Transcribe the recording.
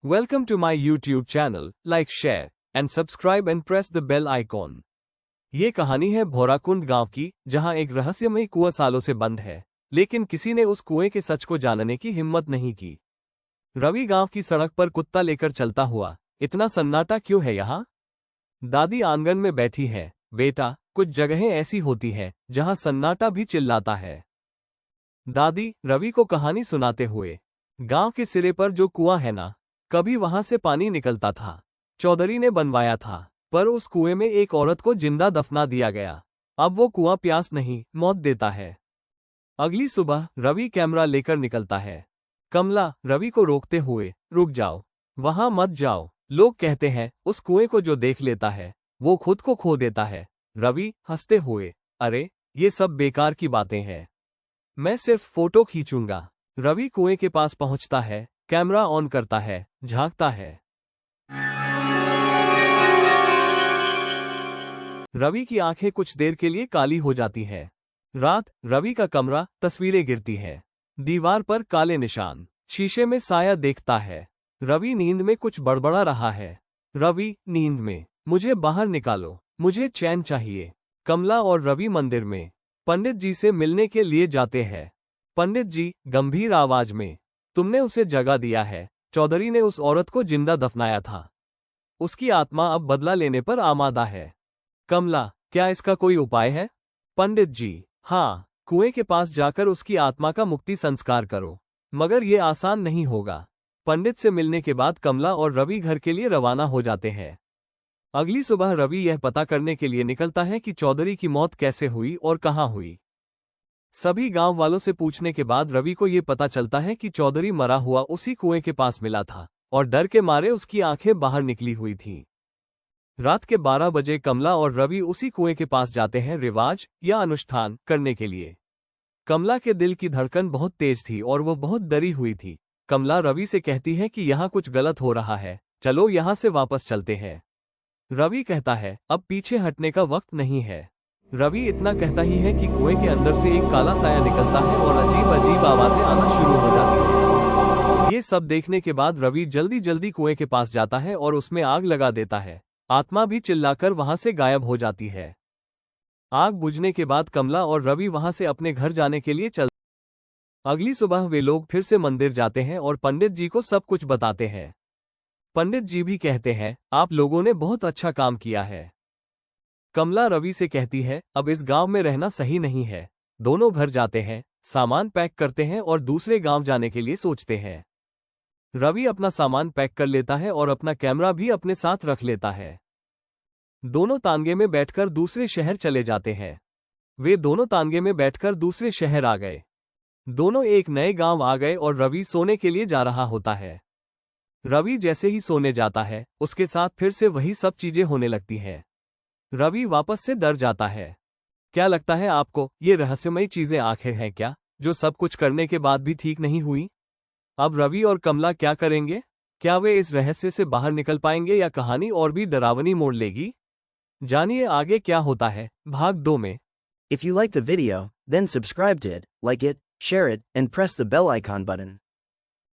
Welcome to my YouTube channel. Like, share and subscribe and press the bell icon. ये कहानी है भोराकुंड गांव की, जहां एक रहस्यमय कुआं सालों से बंद है, लेकिन किसी ने उस कुएं के सच को जानने की हिम्मत नहीं की। रवि गांव की सड़क पर कुत्ता लेकर चलता हुआ, इतना सन्नाटा क्यों है यहाँ? दादी आंगन में बैठी है। बेटा, कुछ जगहें ऐसी होती है जहां सन्नाटा भी चिल्लाता है। दादी रवि को कहानी सुनाते हुए, गांव के सिरे पर जो कुआं है ना, कभी वहां से पानी निकलता था। चौधरी ने बनवाया था, पर उस कुएं में एक औरत को जिंदा दफना दिया गया। अब वो कुआं प्यास नहीं, मौत देता है। अगली सुबह रवि कैमरा लेकर निकलता है। कमला रवि को रोकते हुए, रुक जाओ, वहां मत जाओ। लोग कहते हैं उस कुएं को जो देख लेता है वो खुद को खो देता है। रवि हंसते हुए, अरे ये सब बेकार की बातें हैं, मैं सिर्फ फोटो खींचूंगा। रवि कुएं के पास पहुंचता है, कैमरा ऑन करता है, झांकता है। रवि की आंखें कुछ देर के लिए काली हो जाती हैं। रात, रवि का कमरा, तस्वीरें गिरती हैं। दीवार पर काले निशान, शीशे में साया देखता है। रवि नींद में कुछ बड़बड़ा रहा है। रवि, नींद में, मुझे बाहर निकालो, मुझे चैन चाहिए। कमला और रवि मंदिर में पंडित जी से मिलने के लिए जाते हैं। पंडित जी गंभीर आवाज में, तुमने उसे जगा दिया है। चौधरी ने उस औरत को जिंदा दफनाया था। उसकी आत्मा अब बदला लेने पर आमादा है। कमला, क्या इसका कोई उपाय है? पंडित जी, हाँ, कुएं के पास जाकर उसकी आत्मा का मुक्ति संस्कार करो, मगर ये आसान नहीं होगा। पंडित से मिलने के बाद कमला और रवि घर के लिए रवाना हो जाते हैं। अगली सुबह रवि यह पता करने के लिए निकलता है कि चौधरी की मौत कैसे हुई और कहाँ हुई। सभी गांव वालों से पूछने के बाद रवि को ये पता चलता है कि चौधरी मरा हुआ उसी कुएं के पास मिला था और डर के मारे उसकी आंखें बाहर निकली हुई थीं। रात के 12 बजे कमला और रवि उसी कुएं के पास जाते हैं रिवाज या अनुष्ठान करने के लिए। कमला के दिल की धड़कन बहुत तेज थी और वो बहुत डरी हुई थी। कमला रवि से कहती है कि यहाँ कुछ गलत हो रहा है, चलो यहाँ से वापस चलते हैं। रवि कहता है, अब पीछे हटने का वक्त नहीं है। रवि इतना कहता ही है कि कुएं के अंदर से एक काला साया निकलता है और अजीब अजीब आवाजें आना शुरू हो जाती हैं। ये सब देखने के बाद रवि जल्दी जल्दी कुएं के पास जाता है और उसमें आग लगा देता है। आत्मा भी चिल्लाकर वहां से गायब हो जाती है। आग बुझने के बाद कमला और रवि वहां से अपने घर जाने के लिए चल। अगली सुबह वे लोग फिर से मंदिर जाते हैं और पंडित जी को सब कुछ बताते हैं। पंडित जी भी कहते हैं, आप लोगों ने बहुत अच्छा काम किया है। कमला रवि से कहती है, अब इस गांव में रहना सही नहीं है। दोनों घर जाते हैं, सामान पैक करते हैं और दूसरे गांव जाने के लिए सोचते हैं। रवि अपना सामान पैक कर लेता है और अपना कैमरा भी अपने साथ रख लेता है। दोनों तांगे में बैठकर दूसरे शहर चले जाते हैं। वे दोनों तांगे में बैठकर दूसरे शहर आ गए। दोनों एक नए गांव आ गए और रवि सोने के लिए जा रहा होता है। रवि जैसे ही सोने जाता है, उसके साथ फिर से वही सब चीजें होने लगती हैं। रवि वापस से डर जाता है। क्या लगता है आपको, ये रहस्यमयी चीजें आखिर हैं क्या, जो सब कुछ करने के बाद भी ठीक नहीं हुई? अब रवि और कमला क्या करेंगे? क्या वे इस रहस्य से बाहर निकल पाएंगे या कहानी और भी डरावनी मोड़ लेगी? जानिए आगे क्या होता है भाग 2 में। If you like the video, then subscribe to it, like it, share it, and press the bell icon button.